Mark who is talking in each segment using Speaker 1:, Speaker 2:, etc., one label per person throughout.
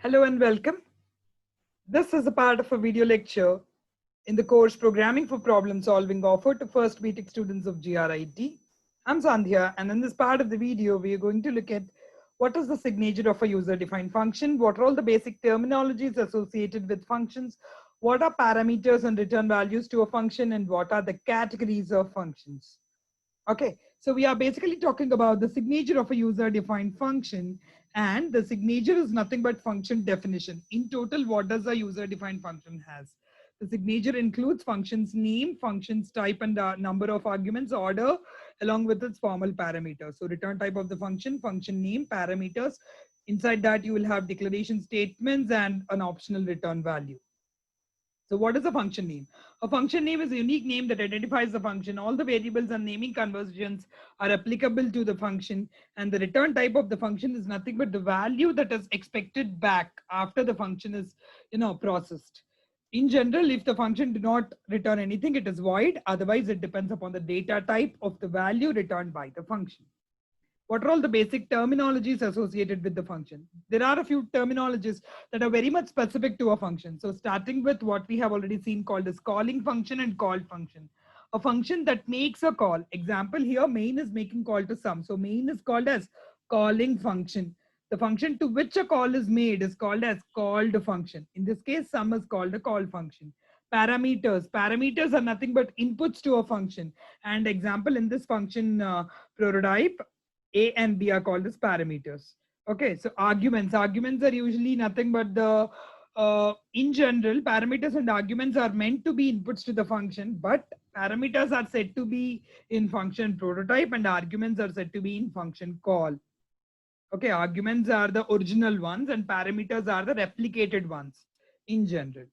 Speaker 1: Hello and welcome. This is a part of a video lecture in the course Programming for Problem Solving offered to first BTech students of GRIT. I'm Sandhya, and in this part of the video, we are going to look at what is the signature of a user-defined function, what are all the basic terminologies associated with functions, what are parameters and return values to a function, and what are the categories of functions. Okay, so we are basically talking about the signature of a user-defined function, and the signature is nothing but function definition. In total, what does a user-defined function has? The signature includes function's name, function's type and number of arguments, order, along with its formal parameters. So return type of the function, function name, parameters. Inside that, you will have declaration statements and an optional return value. So what is a function name? A function name is a unique name that identifies the function. All the variables and naming conventions are applicable to the function, and the return type of the function is nothing but the value that is expected back after the function is processed. In general, if the function do not return anything, it is void. Otherwise, it depends upon the data type of the value returned by the function. What are all the basic terminologies associated with the function? There are a few terminologies that are very much specific to a function. So starting with what we have already seen called as calling function and called function. A function that makes a call. Example here, main is making call to sum. So main is called as calling function. The function to which a call is made is called as called function. In this case, sum is called a call function. Parameters. Parameters are nothing but inputs to a function. And example in this function prototype, a and B are called as parameters. Okay, so arguments. Arguments are usually nothing but the, in general, parameters and arguments are meant to be inputs to the function, but parameters are said to be in function prototype and arguments are said to be in function call. Okay, arguments are the original ones and parameters are the replicated ones in general.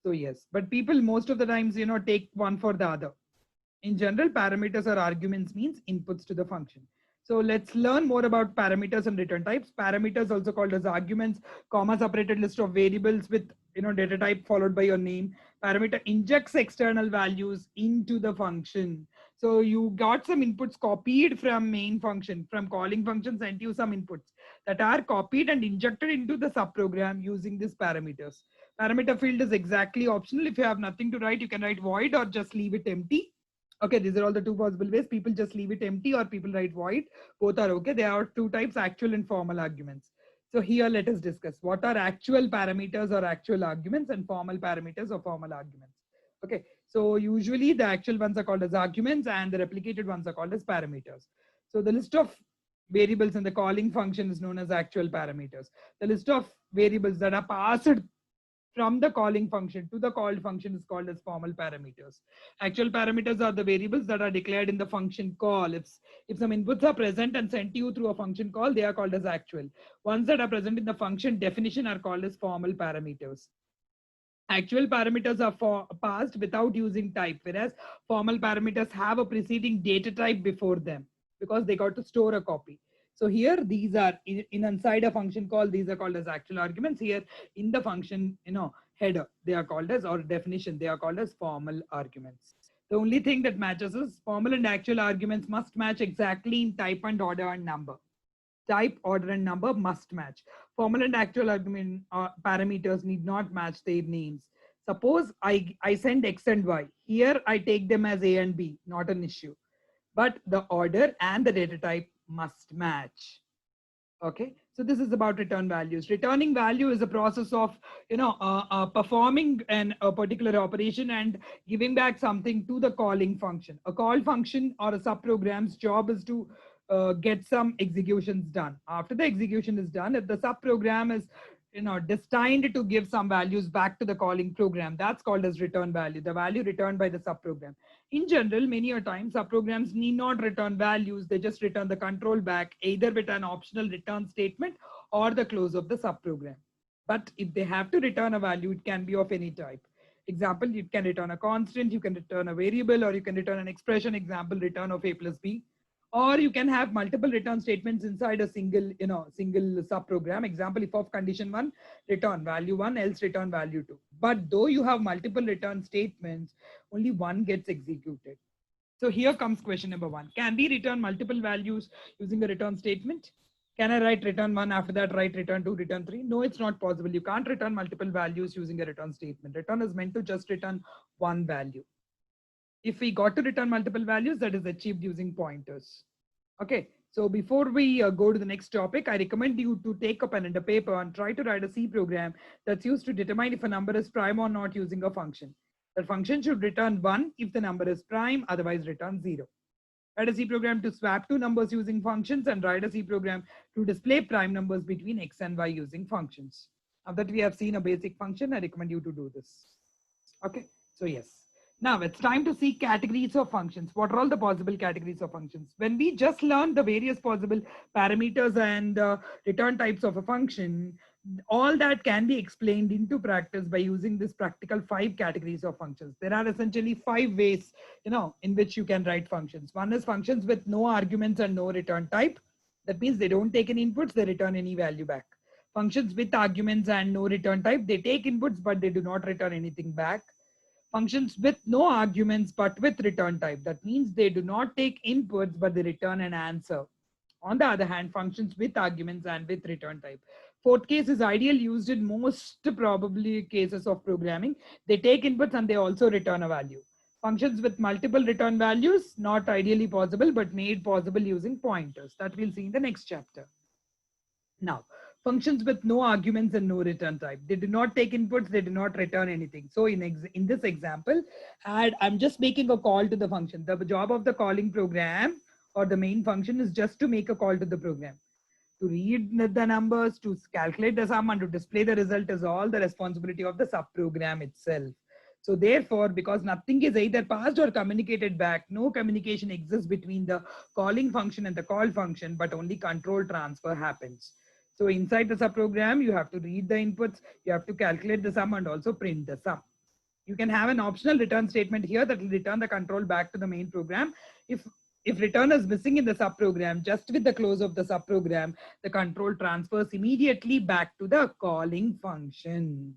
Speaker 1: So yes, but people most of the times, take one for the other. In general, parameters or arguments means inputs to the function. So let's learn more about parameters and return types. Parameters, also called as arguments, comma separated list of variables with data type followed by your name. Parameter injects external values into the function. So you got some inputs copied from main function, from calling function, sent you some inputs that are copied and injected into the subprogram using these parameters. Parameter field is exactly optional. If you have nothing to write, you can write void or just leave it empty. Okay, these are all the two possible ways. People just leave it empty or people write void. Both are okay. There are two types, actual and formal arguments. So here let us discuss what are actual parameters or actual arguments and formal parameters or formal arguments. Okay, so usually the actual ones are called as arguments and the replicated ones are called as parameters. So the list of variables in the calling function is known as actual parameters. The list of variables that are passed from the calling function to the called function is called as formal parameters. Actual parameters are the variables that are declared in the function call. If some inputs are present and sent to you through a function call, they are called as actual. Ones that are present in the function definition are called as formal parameters. Actual parameters are passed without using type, whereas formal parameters have a preceding data type before them because they got to store a copy. So here these are in inside a function call, these are called as actual arguments. Here in the function, header, they are called as, or definition, they are called as formal arguments. The only thing that matches is formal and actual arguments must match exactly in type and order and number. Type, order, and number must match. Formal and actual argument parameters need not match their names. Suppose I send X and Y. Here I take them as A and B, not an issue. But the order and the data type must match. Okay, so this is about return values. Returning value is a process of performing a particular operation and giving back something to the calling function. A call function or a subprogram's job is to get some executions done. After the execution is done, if the subprogram is destined to give some values back to the calling program, that's called as return value, the value returned by the subprogram. In general, many a time subprograms need not return values, they just return the control back either with an optional return statement or the close of the subprogram. But if they have to return a value, it can be of any type. Example, you can return a constant, you can return a variable, or you can return an expression. Example, return of a plus b. Or you can have multiple return statements inside a single subprogram. Example, if of condition 1, return value 1, else return value 2. But though you have multiple return statements, only one gets executed. So here comes question number 1. Can we return multiple values using a return statement? Can I write return 1 after that write return 2, return 3? No, it's not possible. You can't return multiple values using a return statement. Return is meant to just return one value. If we got to return multiple values, that is achieved using pointers. Okay, so before we go to the next topic, I recommend you to take a pen and a paper and try to write a C program that's used to determine if a number is prime or not using a function. That function should return 1 if the number is prime, otherwise return 0. Write a C program to swap two numbers using functions, and write a C program to display prime numbers between x and y using functions. Now that we have seen a basic function, I recommend you to do this. Okay, so yes. Now it's time to see categories of functions. What are all the possible categories of functions? When we just learned the various possible parameters and return types of a function, all that can be explained into practice by using this practical 5 categories of functions. There are essentially 5 ways, in which you can write functions. One is functions with no arguments and no return type. That means they don't take any inputs, they return any value back. Functions with arguments and no return type, they take inputs, but they do not return anything back. Functions with no arguments but with return type. That means they do not take inputs but they return an answer. On the other hand, functions with arguments and with return type. Fourth case is ideal, used in most probably cases of programming. They take inputs and they also return a value. Functions with multiple return values, not ideally possible but made possible using pointers. That we'll see in the next chapter. Now, functions with no arguments and no return type. They do not take inputs, they do not return anything. So in this example, I'm just making a call to the function. The job of the calling program or the main function is just to make a call to the program. To read the numbers, to calculate the sum, and to display the result is all the responsibility of the subprogram itself. So therefore, because nothing is either passed or communicated back, no communication exists between the calling function and the call function, but only control transfer happens. So inside the subprogram, you have to read the inputs, you have to calculate the sum and also print the sum. You can have an optional return statement here that will return the control back to the main program. If return is missing in the subprogram, just with the close of the subprogram, the control transfers immediately back to the calling function.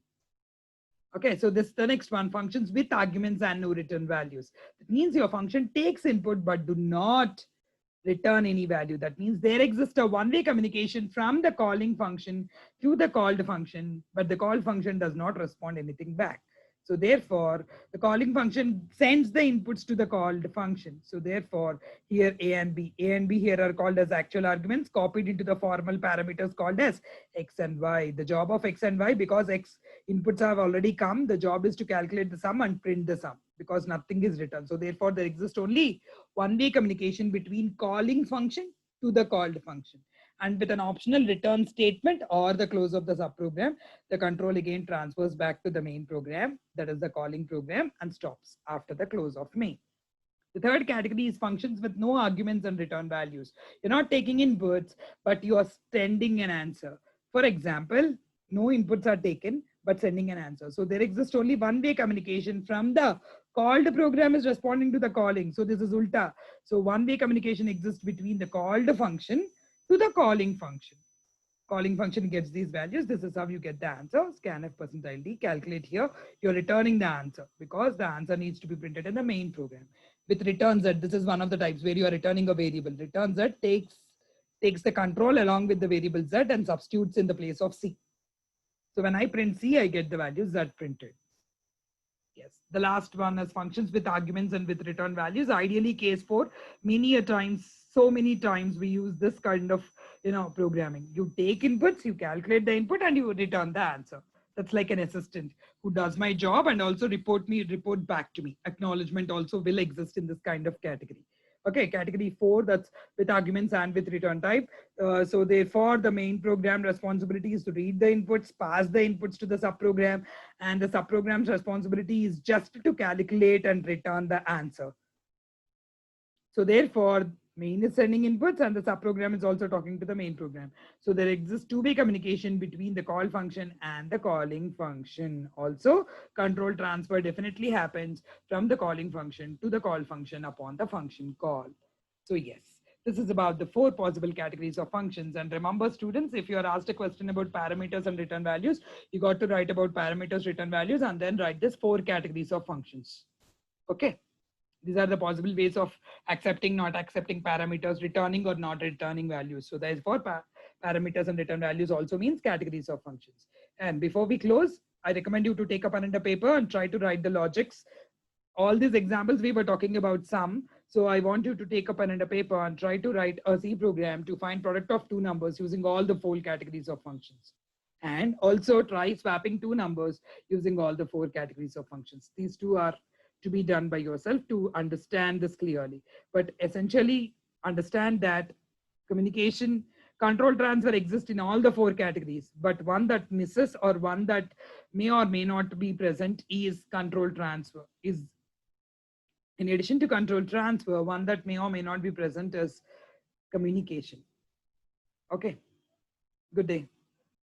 Speaker 1: Okay, so this is the next one, functions with arguments and no return values. That means your function takes input but do not return any value. That means there exists a one-way communication from the calling function to the called function, but the call function does not respond anything back. So therefore, the calling function sends the inputs to the called function. So therefore, here A and B here are called as actual arguments copied into the formal parameters called as X and Y. The job of X and Y, because X inputs have already come, the job is to calculate the sum and print the sum because nothing is written. So therefore, there exists only one-way communication between calling function to the called function. And with an optional return statement or the close of the subprogram, the control again transfers back to the main program, that is the calling program, and stops after the close of main. The third category is functions with no arguments and return values. You're not taking inputs, but you are sending an answer. For example, no inputs are taken, but sending an answer. So there exists only one-way communication from the called program is responding to the calling. So this is ulta. So one-way communication exists between the called function to the calling function. Calling function gets these values. This is how you get the answer. Scanf percentile D, calculate here. You're returning the answer because the answer needs to be printed in the main program. With return Z, this is one of the types where you are returning a variable. Return Z takes the control along with the variable Z and substitutes in the place of C. So when I print C, I get the value Z printed. Yes, the last one is functions with arguments and with return values. Ideally, case 4, so many times we use this kind of programming. You take inputs, you calculate the input, and you return the answer. That's like an assistant who does my job and also report back to me. Acknowledgement also will exist in this kind of category. Okay, category 4, that's with arguments and with return type. So therefore, the main program responsibility is to read the inputs, pass the inputs to the subprogram, and the subprogram's responsibility is just to calculate and return the answer. So therefore, main is sending inputs and the subprogram is also talking to the main program. So there exists two-way communication between the call function and the calling function. Also, control transfer definitely happens from the calling function to the call function upon the function call. So yes, this is about the 4 possible categories of functions. And remember, students, if you are asked a question about parameters and return values, you got to write about parameters, return values, and then write this 4 categories of functions. Okay. These are the possible ways of accepting, not accepting parameters, returning or not returning values. So there is 4 parameters and return values also means categories of functions. And before we close, I recommend you to take a pen and a paper and try to write the logics. All these examples we were talking about some. So I want you to take a pen and a paper and try to write a C program to find product of two numbers using all the four categories of functions. And also try swapping two numbers using all the four categories of functions. These two are to be done by yourself to understand this clearly. But essentially understand that communication control transfer exists in all the four categories, but one that misses or one that may or may not be present is control transfer. Is in addition to control transfer, one that may or may not be present is communication. Okay, good day.